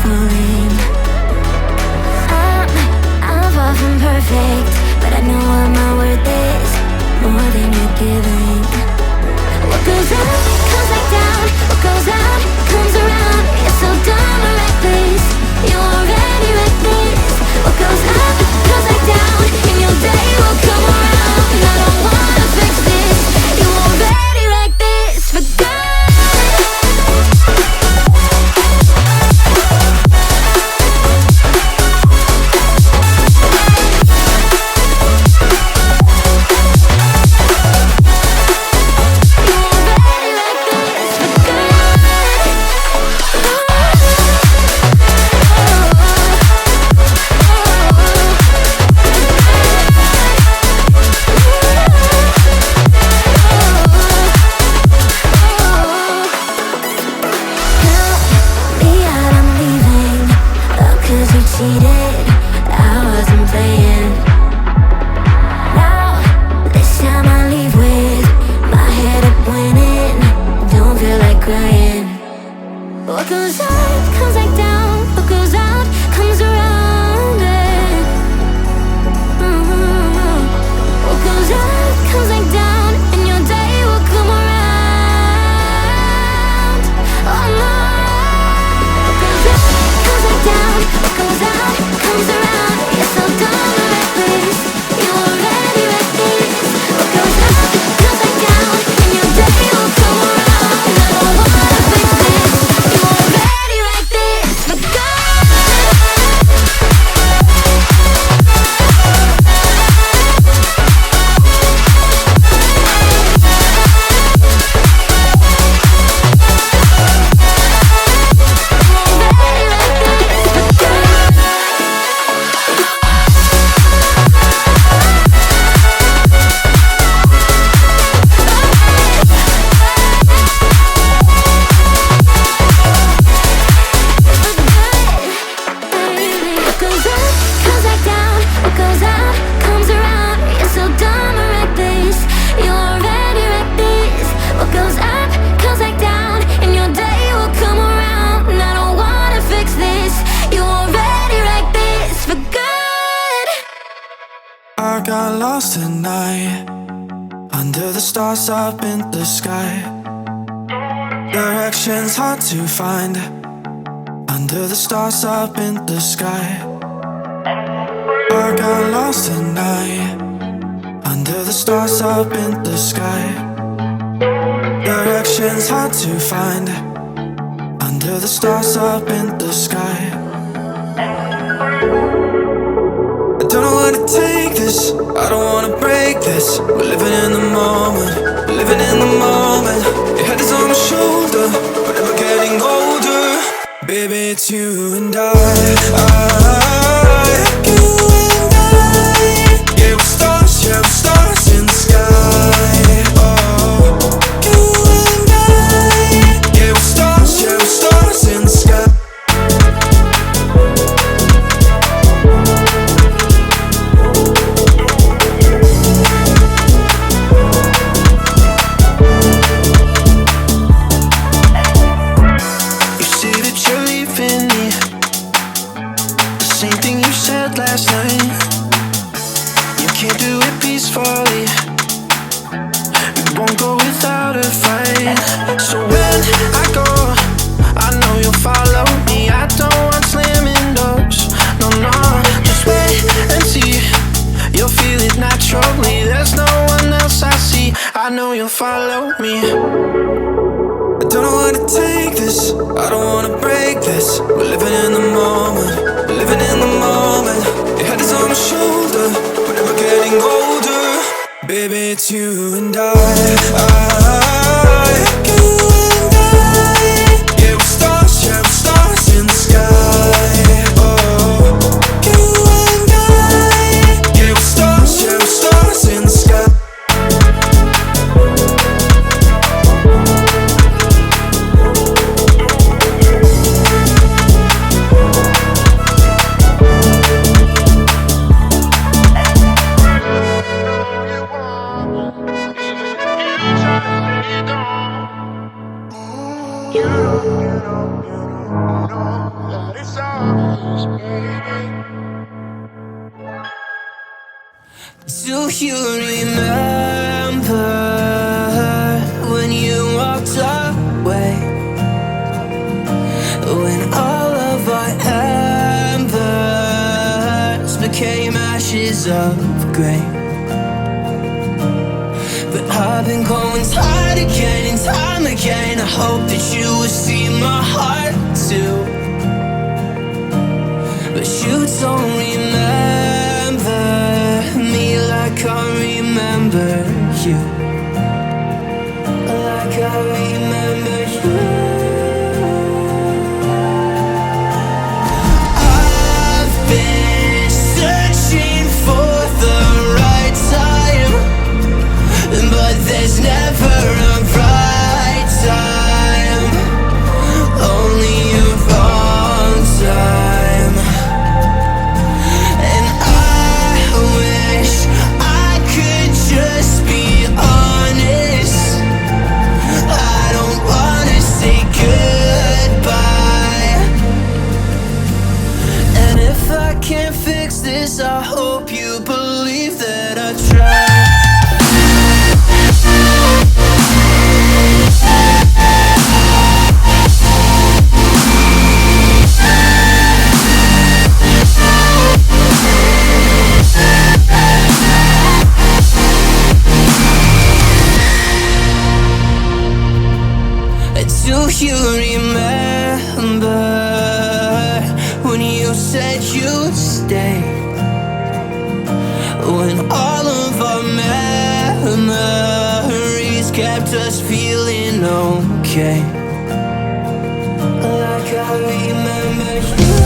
suffering. I'm far from perfect, but I know what my worth is, more than you're giving. What goes up comes back down, what goes out comes around. You're so dumb or reckless, you already reckless. What goes up comes back down, and your day will come around. I don't wanna fix this, you already like this for good. I got lost tonight, under the stars up in the sky. Directions hard to find, under the stars up in the sky. I got lost tonight, under the stars up in the sky. Directions hard to find, under the stars up in the sky. I don't know where to take this, I don't wanna break this. We're living in the moment, we're living in the moment. Your head is on my shoulder, we're never getting older. Baby, it's you and I. You and I. Yeah, we're stars in the sky. Oh, you and I. Yeah, we're stars in the sky. Last night, you can't do it peacefully. You won't go without a fight. So when I go, I know you'll follow me. I don't want slamming doors, no, no. Just wait and see, you'll feel it naturally. There's no one else I see, I know you'll follow me. I don't know where to take this, I don't wanna break this. We're living in the moment, living in the moment. Your head is on my shoulder, we're never getting older. Baby, it's you and I. You and I. Do you remember when you walked away? When all of our embers became ashes of grey. But I've been going time again and time again. I hope that you will see my heart too. But you don't remember me like I remember you. Like I remember you. I've been searching for the right time, but there's never a right time, only a wrong time. And I wish I could just be honest. I don't wanna say goodbye. And if I can't fix this, I hope you believe that I tried. Do you remember when you said you'd stay? When all of our memories kept us feeling okay. Like I remember you.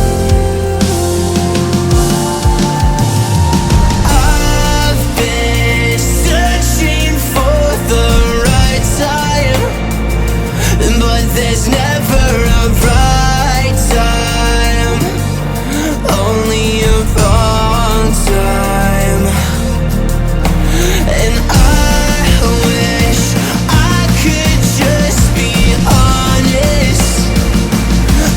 I've been searching for the right time, but there's never a right time, only a wrong time. And I wish I could just be honest.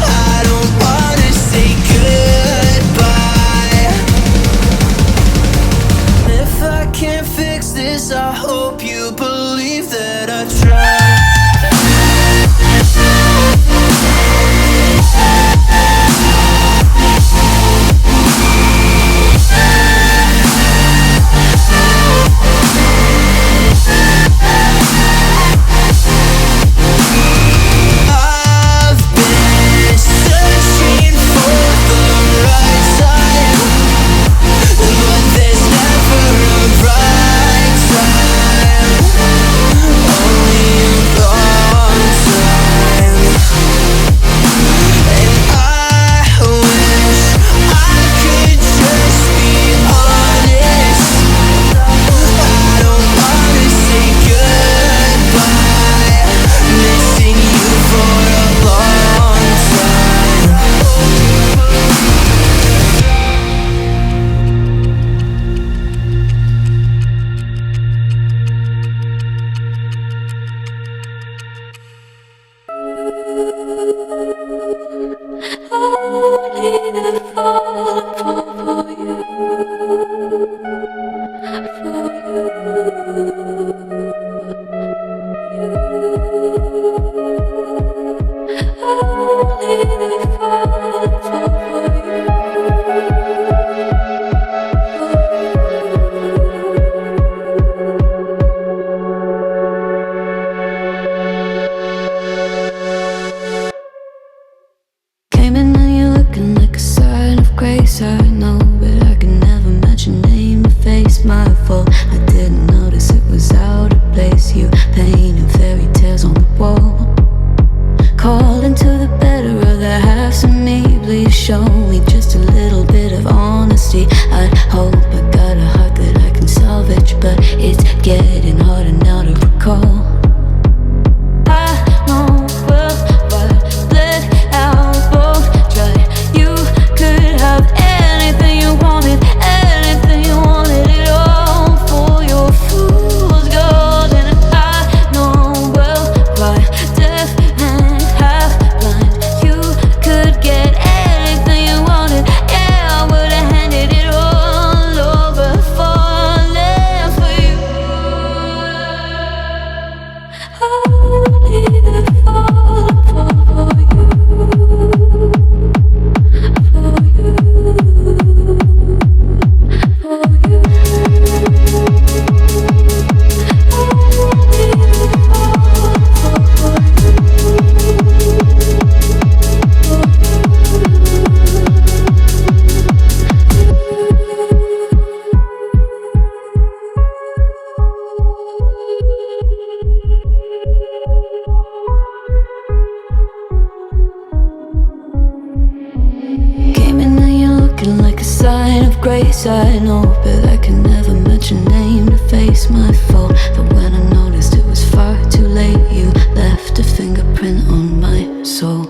I don't wanna say goodbye. If I can't fix this, I hope you believe that I tried. Came in and you're looking like a sign of grace. I know, but I can never match your name, your face, my fault. I didn't notice it was out of place. You painting fairy tales on the wall, calling to the better of the halves of me. Please show me just a little bit of honesty. I'd hope I got a heart that I can salvage, but it's getting harder now to recall. I know well, but let out both dry. You could have anything you wanted, anything you wanted, it all for your fool's gold. And I know well why, deaf and half blind. You could get anything you wanted, face I know, but I can never match your name to face my fault. But when I noticed it was far too late, you left a fingerprint on my soul.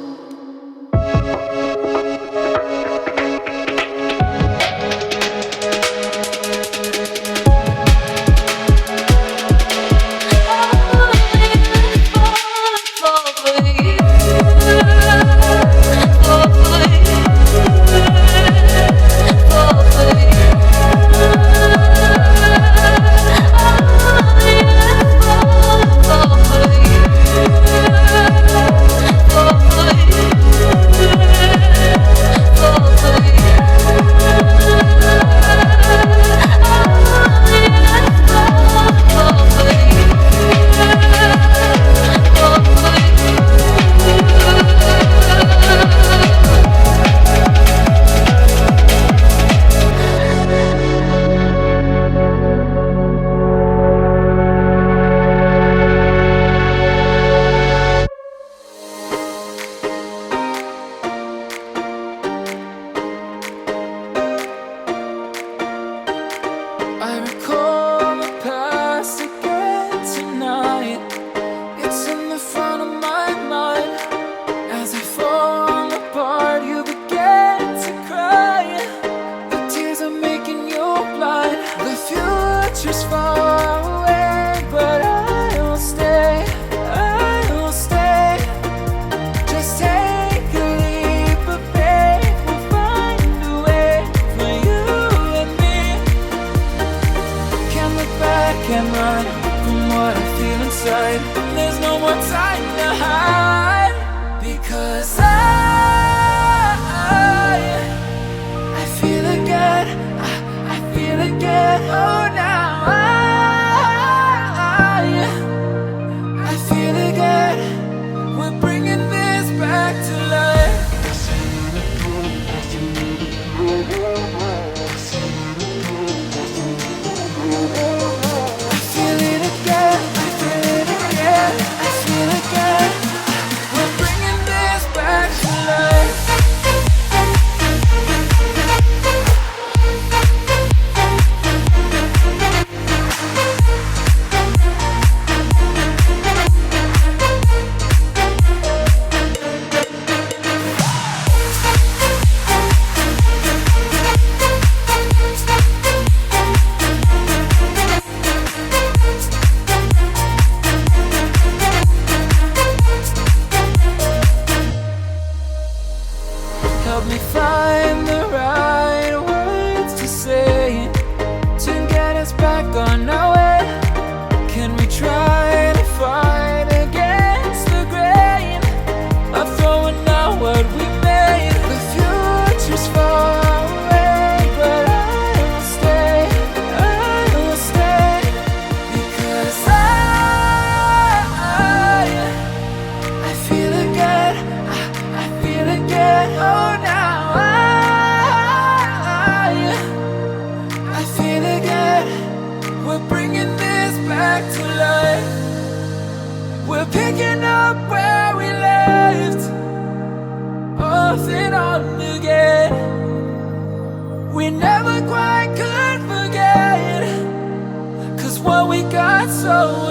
I recall the past again tonight. It's in the front of my mind. As I fall apart, you begin to cry. The tears are making you blind. The future's far away, but I will stay. I will stay. Just take a leap of faith. We'll find a way for you and me. Can't look back and run from what I feel inside. There's no more time to hide, because I feel again. I feel again. Oh, now I feel again. We're bringing this back to life. I feel it again. I feel it again. I feel again. We're bringing this back to life. Help me find the right words to say to get us back on our way. Can we try to fight against the grain of throwing out what we made? The future's far away, but I will stay. I will stay, because I feel again. I feel again. Oh, now I feel again. We're bringing this back to life. We're picking up where we left off and on again. We never quite could forget, 'cause what we got so